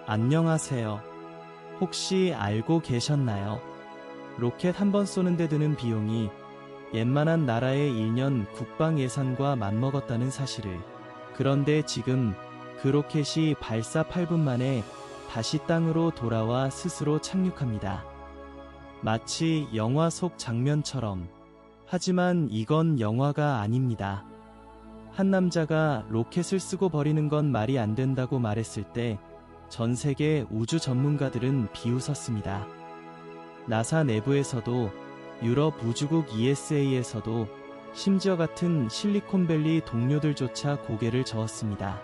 안녕하세요. 혹시 알고 계셨나요? 로켓 한 번 쏘는데 드는 비용이 웬만한 나라의 1년 국방 예산과 맞먹었다는 사실을. 그런데 지금 그 로켓이 발사 8분 만에 다시 땅으로 돌아와 스스로 착륙합니다. 마치 영화 속 장면처럼. 하지만 이건 영화가 아닙니다. 한 남자가 로켓을 쓰고 버리는 건 말이 안 된다고 말했을 때 전 세계 우주 전문가들은 비웃었습니다. 나사 내부에서도, 유럽 우주국 ESA에서도, 심지어 같은 실리콘밸리 동료들조차 고개를 저었습니다.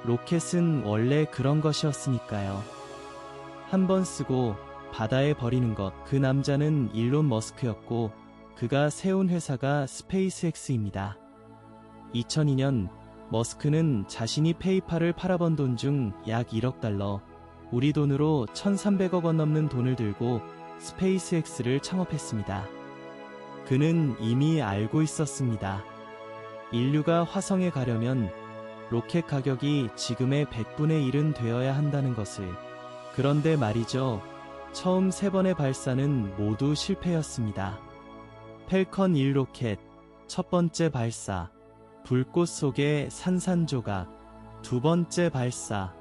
로켓은 원래 그런 것이었으니까요. 한 번 쓰고 바다에 버리는 것. 그 남자는 일론 머스크였고 그가 세운 회사가 스페이스X입니다. 2002년 머스크는 자신이 페이팔을 팔아번 돈 중 약 1억 달러, 우리 돈으로 1,300억 원 넘는 돈을 들고 스페이스X를 창업했습니다. 그는 이미 알고 있었습니다. 인류가 화성에 가려면 로켓 가격이 지금의 100분의 1은 되어야 한다는 것을. 그런데 말이죠. 처음 3번의 발사는 모두 실패였습니다. 펠컨 1 로켓, 첫 번째 발사, 불꽃 속의 산산조각, 두 번째 발사,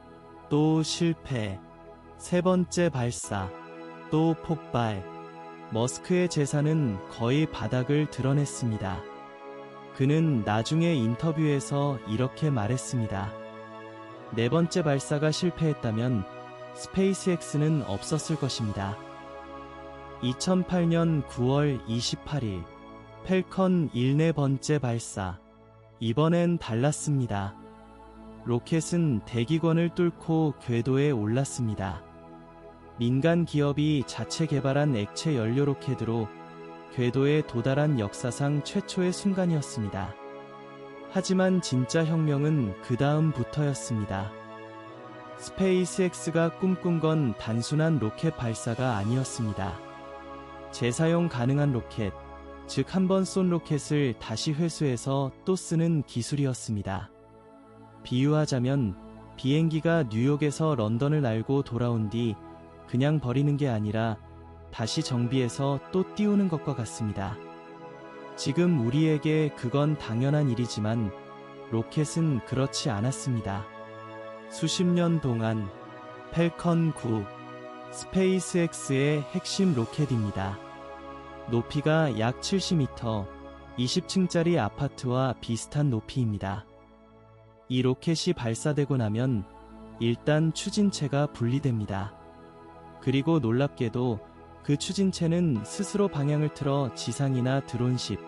또 실패, 세 번째 발사, 또 폭발. 머스크의 재산은 거의 바닥을 드러냈습니다. 그는 나중에 인터뷰에서 이렇게 말했습니다. 네 번째 발사가 실패했다면 스페이스X는 없었을 것입니다. 2008년 9월 28일, 펠컨 1 네 번째 발사. 이번엔 달랐습니다. 로켓은 대기권을 뚫고 궤도에 올랐습니다. 민간 기업이 자체 개발한 액체 연료 로켓으로 궤도에 도달한 역사상 최초의 순간이었습니다. 하지만 진짜 혁명은 그 다음부터였습니다. 스페이스X가 꿈꾼 건 단순한 로켓 발사가 아니었습니다. 재사용 가능한 로켓, 즉 한 번 쏜 로켓을 다시 회수해서 또 쓰는 기술이었습니다. 비유하자면 비행기가 뉴욕에서 런던을 날고 돌아온 뒤 그냥 버리는 게 아니라 다시 정비해서 또 띄우는 것과 같습니다. 지금 우리에게 그건 당연한 일이지만 로켓은 그렇지 않았습니다. 수십 년 동안 펠컨 9, 스페이스X의 핵심 로켓입니다. 높이가 약 70m, 20층짜리 아파트와 비슷한 높이입니다. 이 로켓이 발사되고 나면 일단 추진체가 분리됩니다. 그리고 놀랍게도 그 추진체는 스스로 방향을 틀어 지상이나 드론십,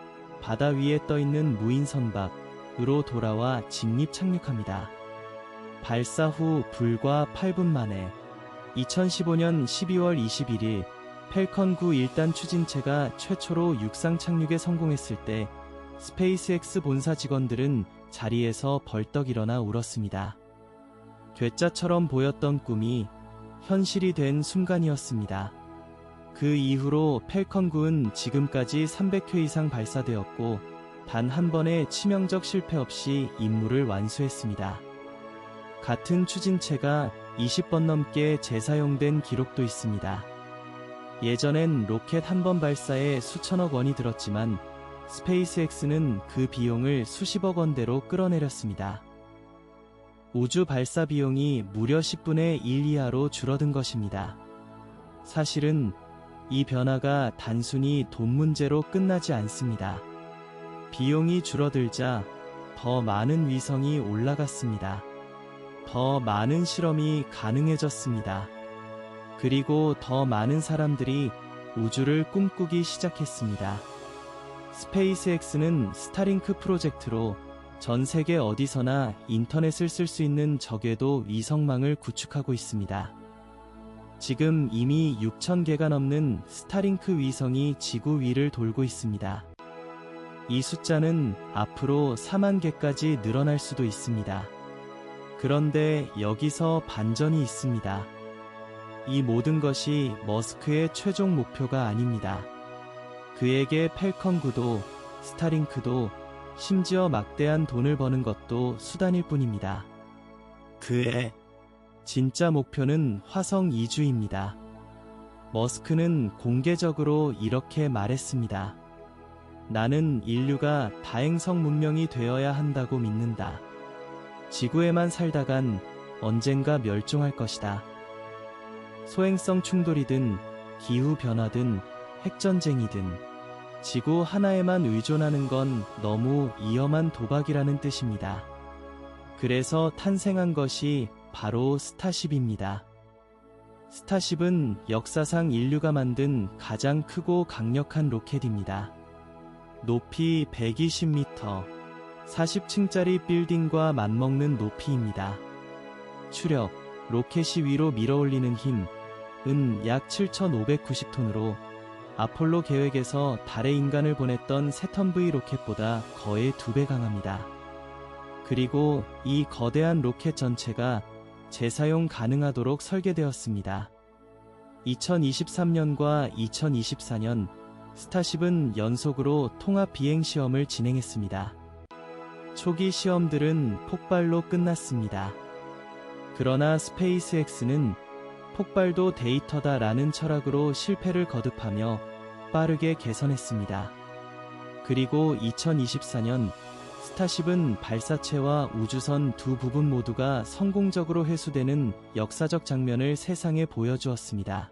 바다 위에 떠있는 무인 선박으로 돌아와 직립 착륙합니다. 발사 후 불과 8분 만에 2015년 12월 21일 펠컨 9 1단 추진체가 최초로 육상 착륙에 성공했을 때 스페이스X 본사 직원들은 자리에서 벌떡 일어나 울었습니다. 괴짜처럼 보였던 꿈이 현실이 된 순간이었습니다. 그 이후로 펠컨 9는 지금까지 300회 이상 발사되었고 단 한 번의 치명적 실패 없이 임무를 완수했습니다. 같은 추진체가 20번 넘게 재사용된 기록도 있습니다. 예전엔 로켓 한 번 발사에 수천억 원이 들었지만 스페이스X는 그 비용을 수십억 원대로 끌어내렸습니다. 우주 발사 비용이 무려 10분의 1 이하로 줄어든 것입니다. 사실은 이 변화가 단순히 돈 문제로 끝나지 않습니다. 비용이 줄어들자 더 많은 위성이 올라갔습니다. 더 많은 실험이 가능해졌습니다. 그리고 더 많은 사람들이 우주를 꿈꾸기 시작했습니다. 스페이스X는 스타링크 프로젝트로 전 세계 어디서나 인터넷을 쓸 수 있는 저궤도 위성망을 구축하고 있습니다. 지금 이미 6,000개가 넘는 스타링크 위성이 지구 위를 돌고 있습니다. 이 숫자는 앞으로 4만 개까지 늘어날 수도 있습니다. 그런데 여기서 반전이 있습니다. 이 모든 것이 머스크의 최종 목표가 아닙니다. 그에게 펠컨 9도, 스타링크도, 심지어 막대한 돈을 버는 것도 수단일 뿐입니다. 그의 진짜 목표는 화성 이주입니다. 머스크는 공개적으로 이렇게 말했습니다. 나는 인류가 다행성 문명이 되어야 한다고 믿는다. 지구에만 살다간 언젠가 멸종할 것이다. 소행성 충돌이든 기후변화든 핵전쟁이든 지구 하나에만 의존하는 건 너무 위험한 도박이라는 뜻입니다. 그래서 탄생한 것이 바로 스타쉽입니다. 스타쉽은 역사상 인류가 만든 가장 크고 강력한 로켓입니다. 높이 120m, 40층짜리 빌딩과 맞먹는 높이입니다. 추력, 로켓이 위로 밀어올리는 힘은 약 7,590톤으로 아폴로 계획에서 달에 인간을 보냈던 세턴 V 로켓보다 거의 2배 강합니다. 그리고 이 거대한 로켓 전체가 재사용 가능하도록 설계되었습니다. 2023년과 2024년 스타쉽은 연속으로 통합 비행 시험을 진행했습니다. 초기 시험들은 폭발로 끝났습니다. 그러나 스페이스X는 폭발도 데이터다라는 철학으로 실패를 거듭하며 빠르게 개선했습니다. 그리고 2024년 스타쉽은 발사체와 우주선 두 부분 모두가 성공적으로 회수되는 역사적 장면을 세상에 보여주었습니다.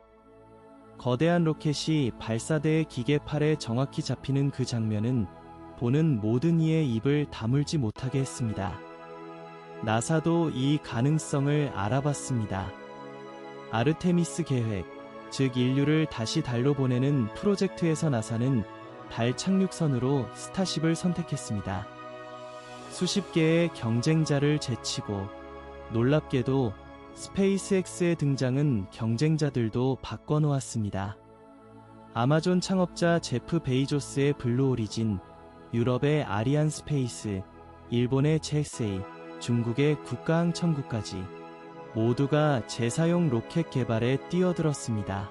거대한 로켓이 발사대의 기계팔에 정확히 잡히는 그 장면은 보는 모든 이의 입을 다물지 못하게 했습니다. 나사도 이 가능성을 알아봤습니다. 아르테미스 계획, 즉 인류를 다시 달로 보내는 프로젝트에서 나사는 달 착륙선으로 스타쉽을 선택했습니다. 수십 개의 경쟁자를 제치고 놀랍게도 스페이스X의 등장은 경쟁자들도 바꿔놓았습니다. 아마존 창업자 제프 베이조스의 블루 오리진, 유럽의 아리안 스페이스, 일본의 JSA, 중국의 국가항천국까지 모두가 재사용 로켓 개발에 뛰어들었습니다.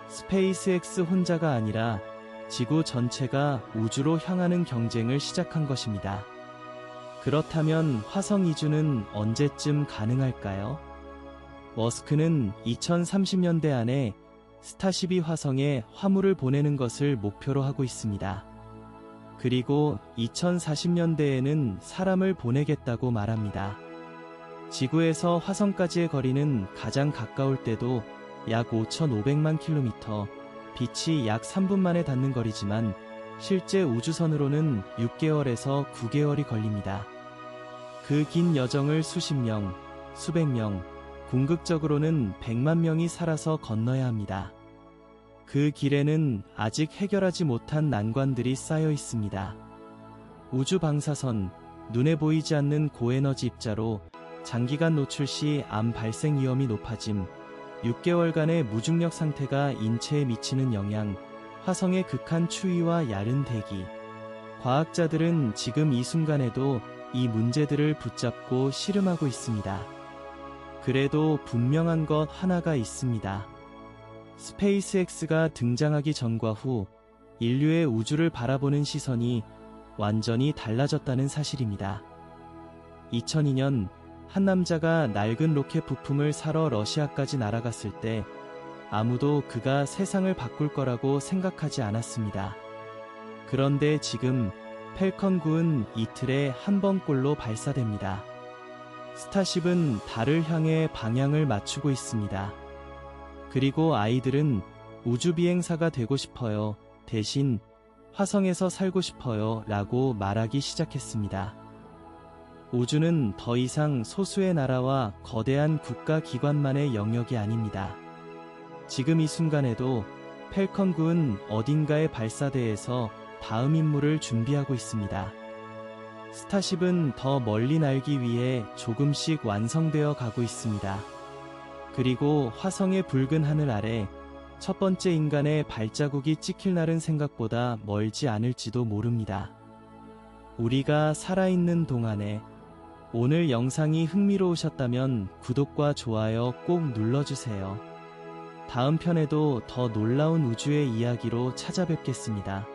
스페이스X 혼자가 아니라 지구 전체가 우주로 향하는 경쟁을 시작한 것입니다. 그렇다면 화성 이주는 언제쯤 가능할까요? 머스크는 2030년대 안에 스타쉽이 화성에 화물을 보내는 것을 목표로 하고 있습니다. 그리고 2040년대에는 사람을 보내겠다고 말합니다. 지구에서 화성까지의 거리는 가장 가까울 때도 약 5,500만 킬로미터, 빛이 약 3분 만에 닿는 거리지만 실제 우주선으로는 6개월에서 9개월이 걸립니다. 그 긴 여정을 수십 명, 수백 명, 궁극적으로는 100만 명이 살아서 건너야 합니다. 그 길에는 아직 해결하지 못한 난관들이 쌓여 있습니다. 우주 방사선, 눈에 보이지 않는 고에너지 입자로 장기간 노출 시 암 발생 위험이 높아짐, 6개월간의 무중력 상태가 인체에 미치는 영향, 화성의 극한 추위와 야른 대기. 과학자들은 지금 이 순간에도 이 문제들을 붙잡고 씨름하고 있습니다. 그래도 분명한 것 하나가 있습니다. 스페이스X가 등장하기 전과 후 인류의 우주를 바라보는 시선이 완전히 달라졌다는 사실입니다. 2002년 한 남자가 낡은 로켓 부품을 사러 러시아까지 날아갔을 때 아무도 그가 세상을 바꿀 거라고 생각하지 않았습니다. 그런데 지금 펠컨 9은 이틀에 한 번꼴로 발사됩니다. 스타쉽은 달을 향해 방향을 맞추고 있습니다. 그리고 아이들은 우주비행사가 되고 싶어요. 대신 화성에서 살고 싶어요. 라고 말하기 시작했습니다. 우주는 더 이상 소수의 나라와 거대한 국가기관만의 영역이 아닙니다. 지금 이 순간에도 펠컨 9은 어딘가의 발사대에서 다음 임무를 준비하고 있습니다. 스타쉽은 더 멀리 날기 위해 조금씩 완성되어 가고 있습니다. 그리고 화성의 붉은 하늘 아래 첫 번째 인간의 발자국이 찍힐 날은 생각보다 멀지 않을지도 모릅니다. 우리가 살아있는 동안에 오늘 영상이 흥미로우셨다면 구독과 좋아요 꼭 눌러주세요. 다음 편에도 더 놀라운 우주의 이야기로 찾아뵙겠습니다.